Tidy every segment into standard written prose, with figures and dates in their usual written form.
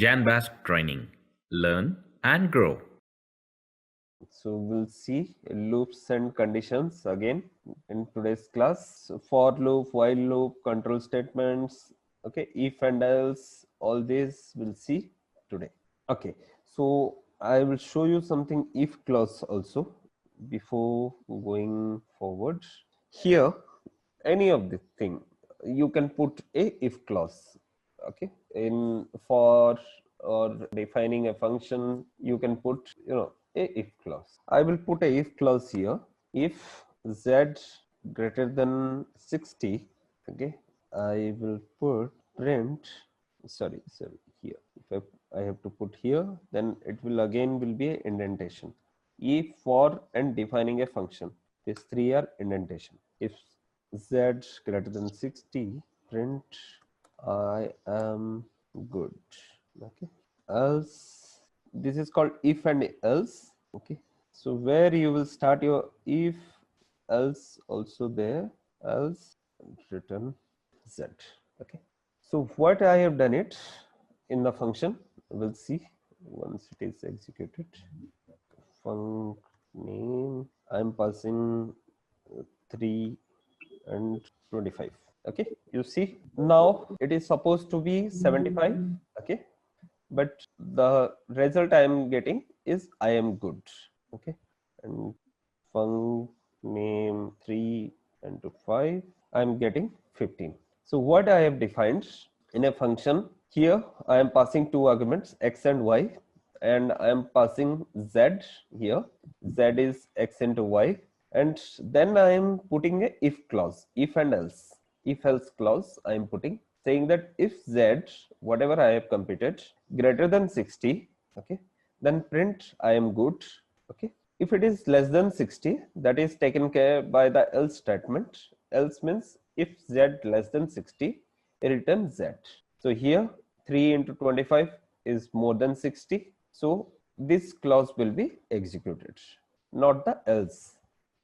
JanBask training. Learn and grow. So we'll see loops and conditions again in today's class. So for loop, while loop, control statements, okay, if and else, all these we'll see today. Okay, so I will show you something if clause also before going forward. Here, any of the thing you can put a if clause. Okay, in for or defining a function, you can put a if clause. I will put a if clause here. If z greater than 60, okay, I will put print. Sorry, here. If I have to put here, then it will again will be a indentation. If, for, and defining a function. These three are indentation. If z greater than 60, print I am good. Okay. Else, this is called if and else. Okay. So where you will start your if, else also there, else return z. Okay. So what I have done it in the function, we'll see once it is executed. Func name, I'm passing 3 and 25. Okay, you see now it is supposed to be 75. Okay, but the result I am getting is I am good. Okay, and func name 3 and to 5, I am getting 15. So what I have defined in a function, here I am passing two arguments x and y, and I am passing z here. Z is x into y, and then I am putting a if clause, if and else. If else clause I am putting, saying that if z, whatever I have computed, greater than 60, okay, then print I am good. Okay, if it is less than 60, that is taken care by the else statement. Else means if z less than 60, return z. So here 3 into 25 is more than 60. So this clause will be executed, not the else.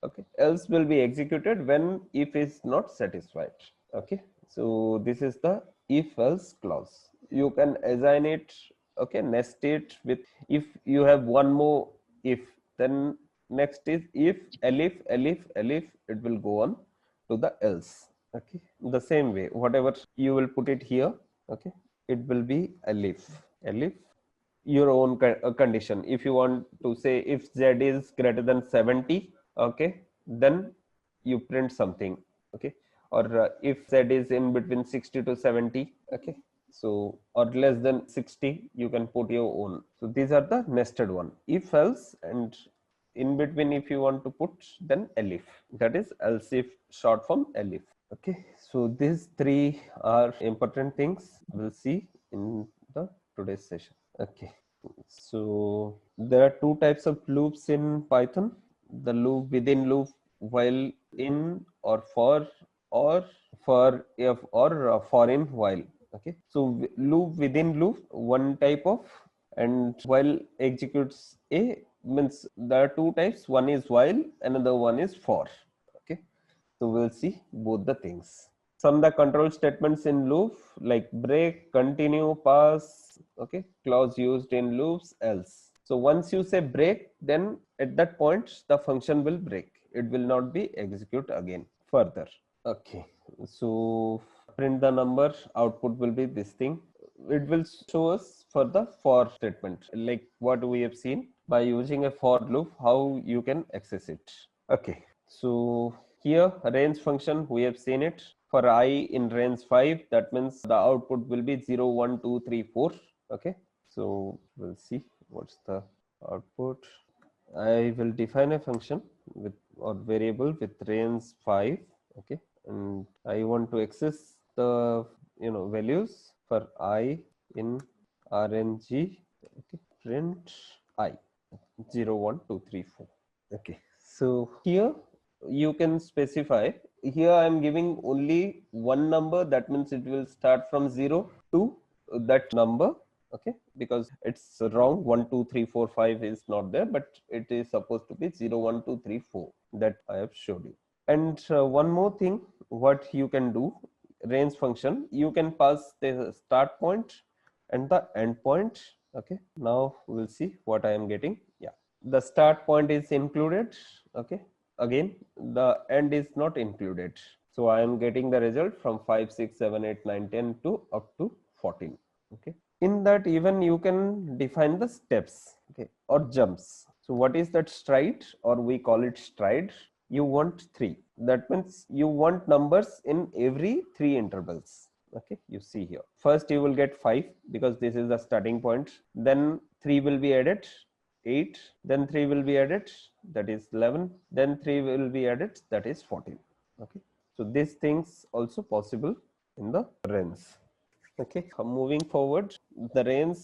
Okay, else will be executed when if is not satisfied. Okay, so this is the if else clause. You can assign it, okay, nest it with, if you have one more if, then next is if, elif, elif, elif, it will go on to the else. Okay, the same way, whatever you will put it here, okay, it will be elif, elif, your own condition. If you want to say if z is greater than 70, okay, then you print something. Okay, or if z is in between 60 to 70, okay, so or less than 60, you can put your own. So these are the nested one, if else, and in between if you want to put, then elif, that is else if short form elif. Okay, so these three are important things we'll see in the today's session. Okay, so there are two types of loops in Python: the loop within loop, while in, or for if, or for in while. Okay, so loop within loop, one type of, and while executes a, means there are two types: one is while, another one is for. Okay, so we'll see both the things. Some the control statements in loop, like break, continue, pass, okay, clause used in loops, else. So once you say break, then at that point the function will break. It will not be execute again further. Okay, so print the number, output will be this thing. It will show us for the for statement, like what we have seen by using a for loop, how you can access it. Okay, so here range function, we have seen it. For I in range 5, that means the output will be 0, 1, 2, 3, 4. Okay, so we'll see what's the output. I will define a function with, or variable with range 5. Okay, and I want to access the values for I in RNG. Okay, print I 0, 1, 2, 3, 4. Okay, so here you can specify. Here I am giving only one number, that means it will start from 0 to that number. Okay, because it's wrong, 1, 2, 3, 4, 5 is not there, but it is supposed to be 0, 1, 2, 3, 4 that I have showed you. And one more thing, what you can do, range function, you can pass the start point and the end point. Okay, now we'll see what I am getting. Yeah, the start point is included. Okay, again the end is not included. So I am getting the result from 5, 6, 7, 8, 9, 10 to up to 14. Okay, in that even you can define the steps, okay, or jumps. So what is that stride, or we call it stride? You want 3. That means you want numbers in every 3 intervals. Okay, you see here. First you will get 5 because this is the starting point. Then 3 will be added, 8. Then 3 will be added, that is 11. Then 3 will be added, that is 14. Okay, so these things also possible in the range. Okay, moving forward, the range.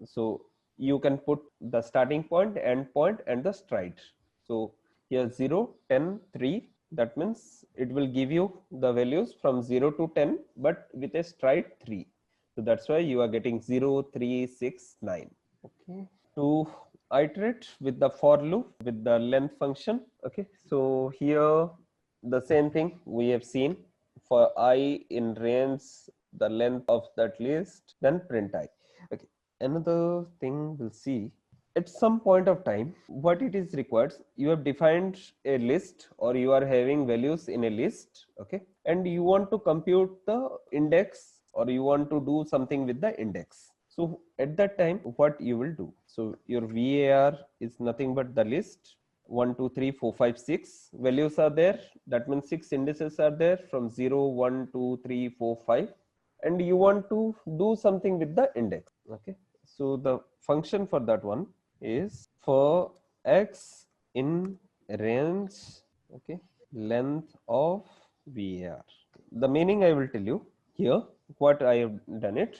So you can put the starting point, end point, and the stride. So here 0, 10, 3. That means it will give you the values from 0 to 10, but with a stride 3. So that's why you are getting 0, 3, 6, 9. Okay, to iterate with the for loop with the length function. Okay, so here the same thing we have seen. For I in range, the length of that list, then print I. Okay, another thing we'll see, at some point of time what it is required, you have defined a list or you are having values in a list. Okay, and you want to compute the index or you want to do something with the index. So at that time what you will do, so your var is nothing but the list. 1 2 3 4 5 6 values are there. That means 6 indices are there from 0 1 2 3 4 5, and you want to do something with the index. Okay, so the function for that one is for x in range, okay, length of var. The meaning I will tell you here, what I have done it.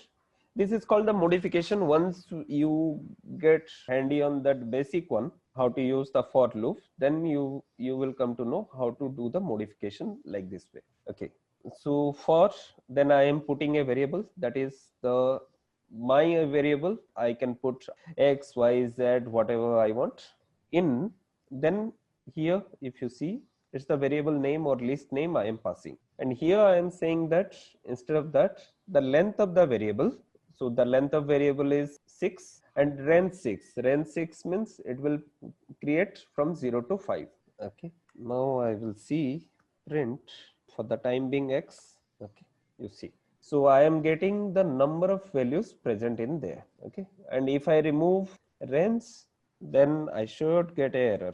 This is called the modification. Once you get handy on that basic one, how to use the for loop, then you will come to know how to do the modification like this way. Okay, so for, then I am putting a variable, that is the my variable. I can put x, y, z, whatever I want in. Then here if you see, it's the variable name or list name I am passing, and here I am saying that instead of that, the length of the variable. So the length of variable is 6 and range 6. Range 6 means it will create from 0 to 5. Okay, now I will see print for the time being x. Okay, you see, so I am getting the number of values present in there. Okay, and if I remove range, then I should get an error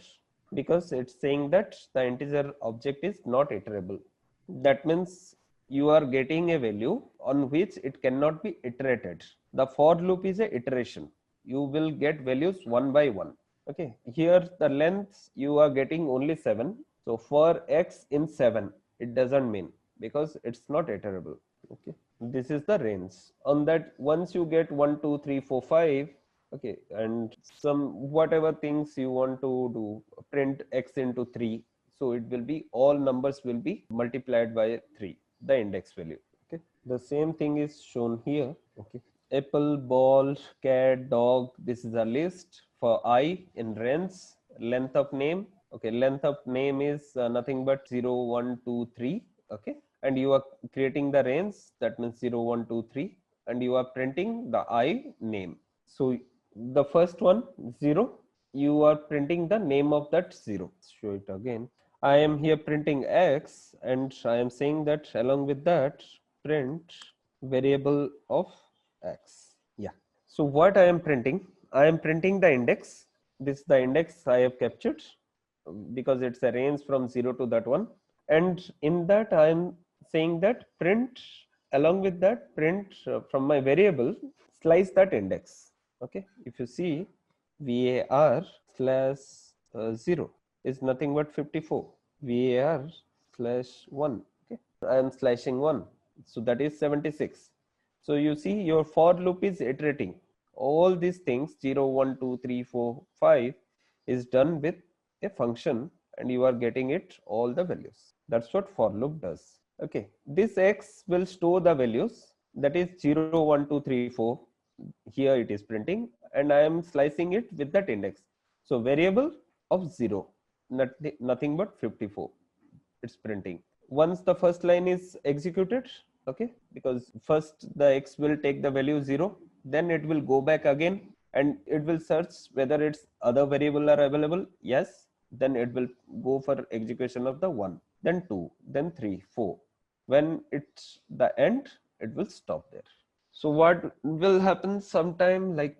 because it's saying that the integer object is not iterable. That means you are getting a value on which it cannot be iterated. The for loop is a iteration. You will get values one by one. Okay, here the length you are getting only 7. So for x in 7, it doesn't mean because it's not iterable. Okay, this is the range. On that, once you get 1 2 3 4 5, okay, and some whatever things you want to do, print x into 3, so it will be all numbers will be multiplied by 3, the index value. Okay, the same thing is shown here. Okay, apple, ball, cat, dog, this is a list for I in range. Length of name, okay, length of name is nothing but 0 1 2 3. Okay, and you are creating the range, that means 0 1 2 3, and you are printing the I name. So the first one 0, you are printing the name of that 0. Show it again. I am here printing x, and I am saying that along with that print variable of x. Yeah, so what I am printing, I am printing the index. This is the index I have captured because it's a range from 0 to that one, and in that I am saying that print, along with that print from my variable, slice that index. Okay, if you see, var slash 0 is nothing but 54, var slash 1, okay, I am slashing 1, so that is 76. So you see, your for loop is iterating all these things. 0 1 2 3 4 5 is done with a function, and you are getting it all the values. That's what for loop does. Okay, this x will store the values, that is 0 1 2 3 4. Here it is printing, and I am slicing it with that index. So variable of 0, nothing but 54, it's printing. Once the first line is executed, okay, because first the x will take the value 0, then it will go back again and it will search whether its other variable are available. Yes, then it will go for execution of the 1, then 2, then 3, 4. When it's the end, it will stop there. So what will happen sometime, like,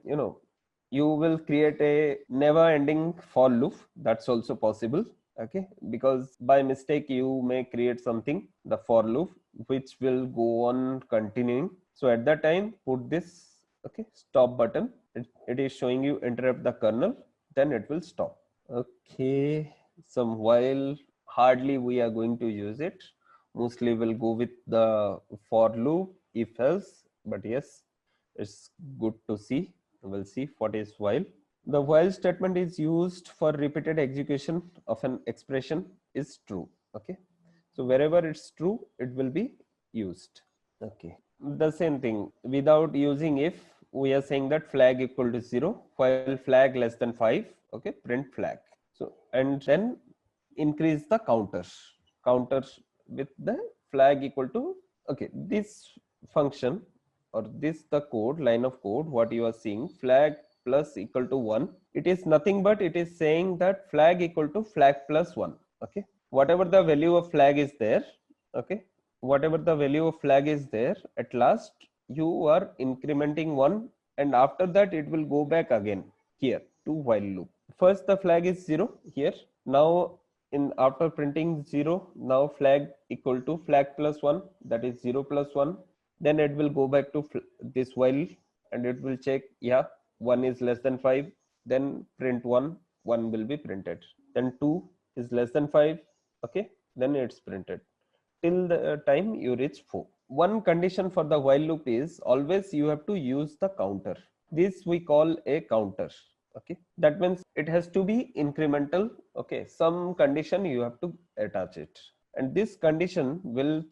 you will create a never ending for loop. That's also possible. Okay, because by mistake you may create something, the for loop, which will go on continuing. So at that time, put this, okay, stop button. It is showing you interrupt the kernel, then it will stop. Okay, some while hardly we are going to use it. Mostly we'll go with the for loop, if else, but yes, it's good to see. We'll see what is while. The while statement is used for repeated execution of an expression is true. Okay, so wherever it's true, it will be used. Okay, the same thing without using if, we are saying that flag equal to 0 while flag less than 5. Okay, print flag. So and then increase the counter with the flag equal to, okay, this function or this the code, line of code, what you are seeing, flag plus equal to 1, it is nothing but it is saying that flag equal to flag plus 1. Okay, whatever the value of flag is there, okay, whatever the value of flag is there, at last you are incrementing 1, and after that it will go back again here to while loop. First the flag is 0 here. Now in after printing 0, now flag equal to flag plus 1, that is 0 plus 1. Then it will go back to this while and it will check, yeah, 1 is less than 5. Then print 1, 1 will be printed. Then 2 is less than 5. Okay, then it's printed till the time you reach 4. One condition for the while loop is always you have to use the counter. This we call a counter. Okay, that means it has to be incremental. Okay, some condition you have to attach it, and this condition will,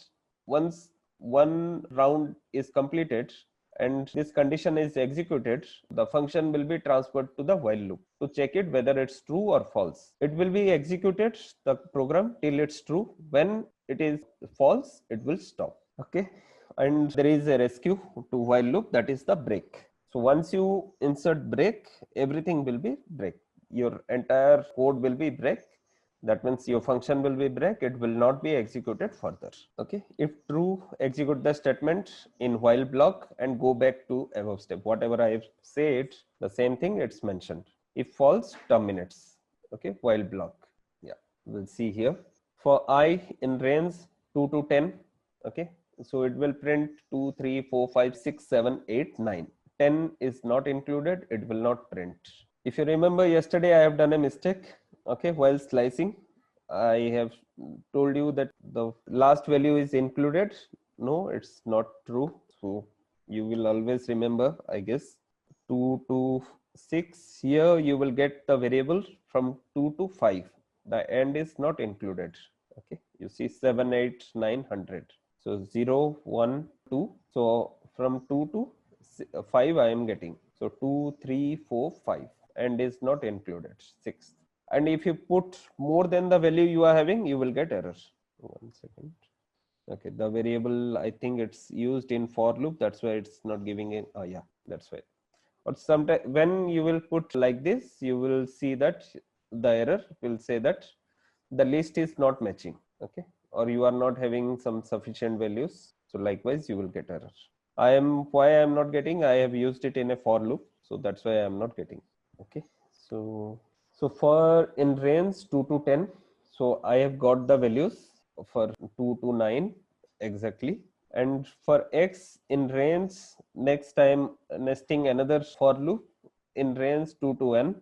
once one round is completed and this condition is executed, the function will be transferred to the while loop to check it whether it's true or false. It will be executed the program till it's true. When it is false, it will stop. Okay, and there is a rescue to while loop, that is the break. So once you insert break, everything will be break. Your entire code will be break. That means your function will be break. It will not be executed further. Okay. If true, execute the statement in while block and go back to above step. Whatever I have said, the same thing it's mentioned. If false, terminates. Okay. While block. Yeah. We'll see here. For I in range 2 to 10. Okay. So it will print 2, 3, 4, 5, 6, 7, 8, 9. 10 is not included, it will not print. If you remember yesterday, I have done a mistake. Okay, while slicing, I have told you that the last value is included. No, it's not true. So you will always remember, I guess, 2 to 6. Here you will get the variable from 2 to 5. The end is not included. Okay, you see 7, 8, 9, 100. So 0, 1, 2. So from 2 to 5 I am getting. So 2, 3, 4, 5 and is not included 6. And if you put more than the value you are having, you will get error. 1 second. Okay, the variable, I think it's used in for loop. That's why it's not giving it. Oh yeah, that's why. Or sometimes when you will put like this, you will see that the error will say that the list is not matching. Okay, or you are not having some sufficient values. So likewise, you will get error. Why I am not getting, I have used it in a for loop, so that's why I am not getting. Okay, so for in range 2 to 10, so I have got the values for 2 to 9 exactly, and for x in range, next time nesting another for loop in range 2 to n.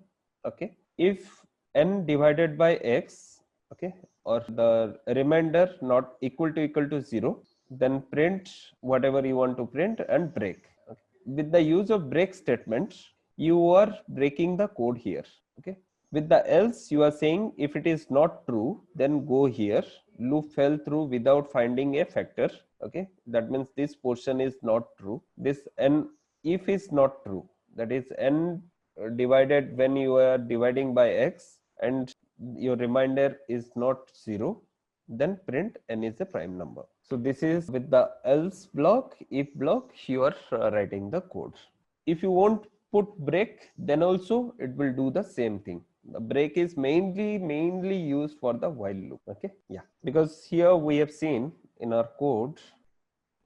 Okay, if n divided by x, okay, or the remainder not equal to 0, then print whatever you want to print and break. Okay. With the use of break statement, you are breaking the code here. Okay. With the else, you are saying if it is not true, then go here. Loop fell through without finding a factor. Okay. That means this portion is not true. This n if is not true. That is n divided when you are dividing by x and your remainder is not 0, then print n is a prime number. So this is with the else block. If block, you are writing the code. If you won't put break, then also it will do the same thing. The break is mainly used for the while loop. Okay, yeah, because here we have seen in our code,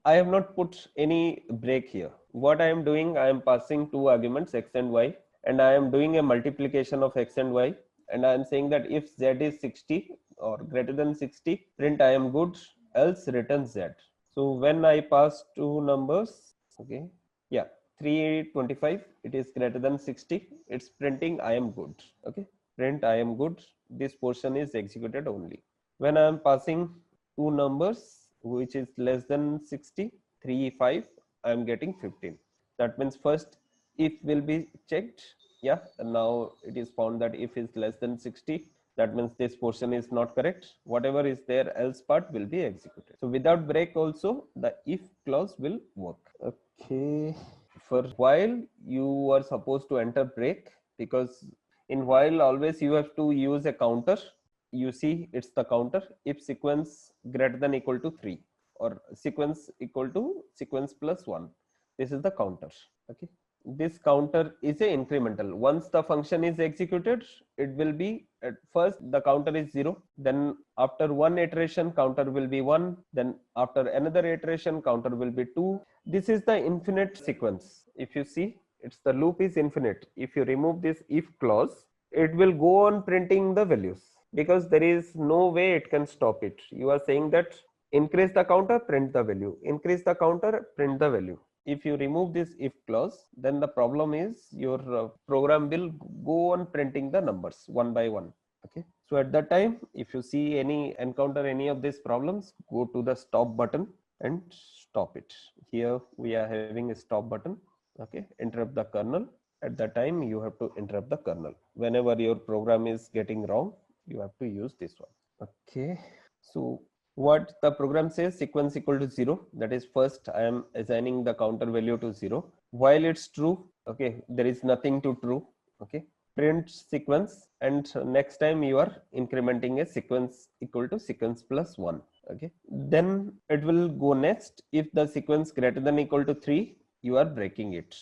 I have not put any break here. What I am doing, I am passing two arguments x and y, and I am doing a multiplication of x and y, and I am saying that if z is 60 or greater than 60, print I am good, else return z. So when I pass two numbers, okay, yeah, 325, it is greater than 60, it's printing I am good. Okay, print I am good, this portion is executed only. When I am passing two numbers which is less than 60, 3, 5, I am getting 15. That means first if will be checked. Yeah, and now it is found that if is less than 60, that means this portion is not correct. Whatever is there else part will be executed. So without break also the if clause will work. Okay, for while you are supposed to enter break, because in while always you have to use a counter. You see it's the counter if sequence greater than equal to 3 or sequence equal to sequence plus 1. This is the counter. Okay, this counter is a incremental. Once the function is executed, it will be at first the counter is 0, then after one iteration counter will be 1, then after another iteration counter will be 2. This is the infinite sequence. If you see, it's the loop is infinite. If you remove this if clause, it will go on printing the values, because there is no way it can stop it. You are saying that increase the counter, print the value, increase the counter, print the value. If you remove this if clause, then the problem is your program will go on printing the numbers one by one. Okay, so at that time, if you see any encounter any of these problems, go to the stop button and stop it. Here we are having a stop button. Okay, interrupt the kernel. At that time you have to interrupt the kernel. Whenever your program is getting wrong, you have to use this one. Okay, so what the program says, sequence equal to 0, that is first I am assigning the counter value to 0 while it's true. Okay, there is nothing to true. Okay, print sequence, and next time you are incrementing a sequence equal to sequence plus 1. Okay, then it will go next. If the sequence greater than equal to 3, you are breaking it.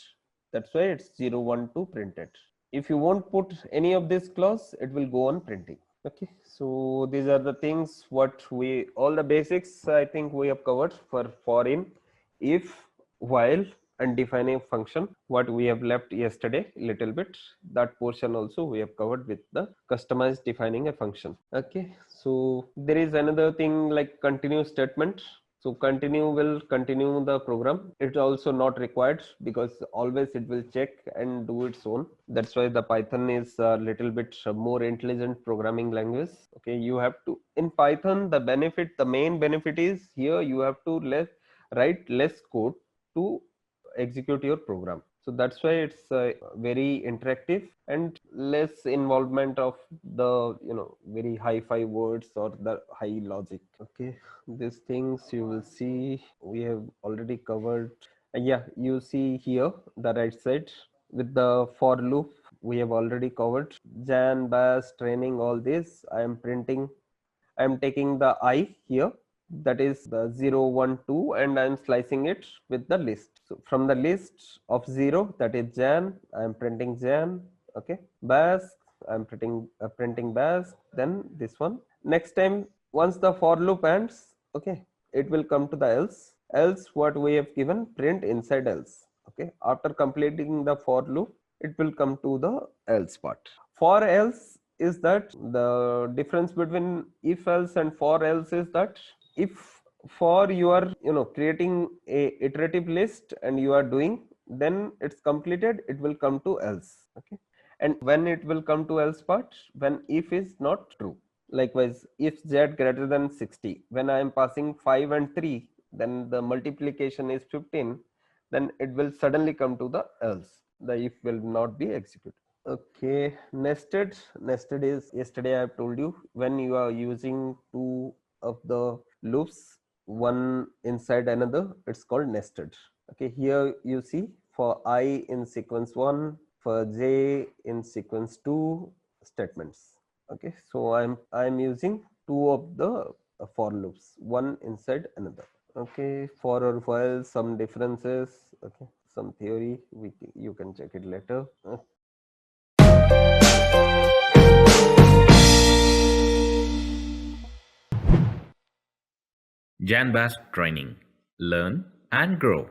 That's why it's 0, 1, 2 printed. If you won't put any of this clause, it will go on printing. Okay, so these are the things what we, all the basics I think we have covered for in, if, while, and defining a function. What we have left yesterday little bit, that portion also we have covered with the customized defining a function. Okay, so there is another thing like continue statement. So continue will continue the program. It's also not required because always it will check and do its own. That's why the Python is a little bit more intelligent programming language. Okay, you have to, in Python, the main benefit is here you have to write less code to execute your program. So that's why it's very interactive and less involvement of the very hi-fi words or the high logic. Okay, these things you will see we have already covered. Yeah, you see here the right side with the for loop we have already covered. JanBask training, all this I am printing. I am taking the I here, that is the 0, 1, 2, and I am slicing it with the list. So from the list of 0, that is Jan, I am printing Jan. Okay, Bask, I am printing Bask. Then this one. Next time, once the for loop ends, okay, it will come to the else. Else, what we have given, print inside else. Okay, after completing the for loop, it will come to the else part. For else is that the difference between if else and for else is that if for you are creating a iterative list and you are doing, then it's completed, it will come to else. Okay, and when it will come to else part, when if is not true. Likewise, if z greater than 60, when I am passing 5 and 3, then the multiplication is 15, then it will suddenly come to the else. The if will not be executed. Okay, nested is, yesterday I have told you, when you are using two of the loops, one inside another, it's called nested. Okay, here you see for I in sequence 1, for j in sequence 2 statements. Okay, so I'm using two of the for loops, one inside another. Okay, for or while, some differences. Okay, some theory. You can check it later. JanBask training. Learn and grow.